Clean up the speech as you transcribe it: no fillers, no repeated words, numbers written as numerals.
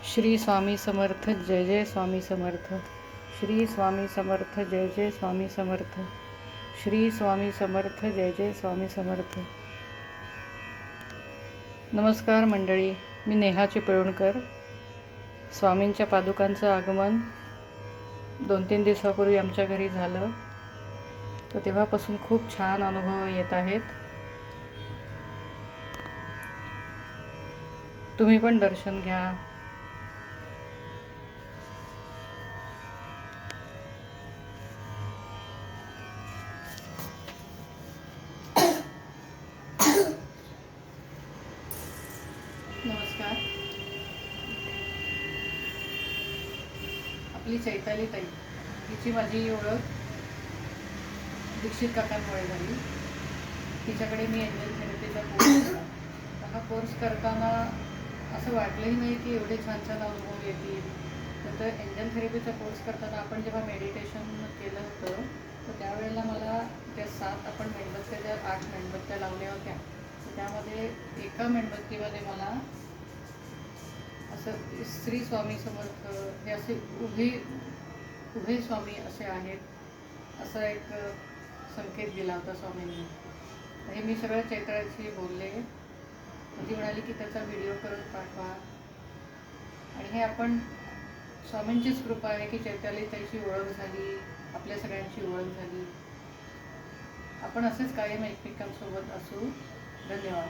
श्री स्वामी समर्थ, जय जय स्वामी समर्थ. श्री स्वामी समर्थ, जय जय स्वामी समर्थ. श्री स्वामी समर्थ, जय जय स्वामी समर्थ. नमस्कार मंडळी, मी नेहा चिपळूणकर. स्वामींच्या पादुकांचं आगमन 2-3 दिवसापूर्वी आमच्या घरी झालं, तर तेव्हापासून खूप छान अनुभव येत आहेत. तुम्ही पण दर्शन घ्या. नमस्कार. आपली चैताली ताई, तिची माझी ओळख दीक्षित काकांमुळे झाली. तिच्याकडे मी एंजल थेरपीचा कोर्स केला. हा कोर्स करताना असं वाटलंही नाही की एवढे छान छान अनुभव येतील. तर एंजल थेरपीचा कोर्स करताना आपण जेव्हा मेडिटेशन केलं होतं, तर त्यावेळेला मला त्या 7 आपण मेणबत्त्या, ज्या 8 मेणबत्त्या लावल्या होत्या, तर त्यामध्ये एका मेणबत्तीमध्ये मला असं श्री स्वामी समर्थ हे असे उभे स्वामी असे आहेत असा एक संकेत दिला होता स्वामींनी. हे मी सगळ्या चैत्राची बोलले. ती म्हणाली की त्याचा व्हिडिओ करून पाठवा. आणि हे आपण स्वामींचीच कृपा आहे की चैताली ताईची ओळख झाली, आपल्या सगळ्यांची ओळख झाली. आपण असेच कायम एकमेकांसोबत असू. धन्यवाद.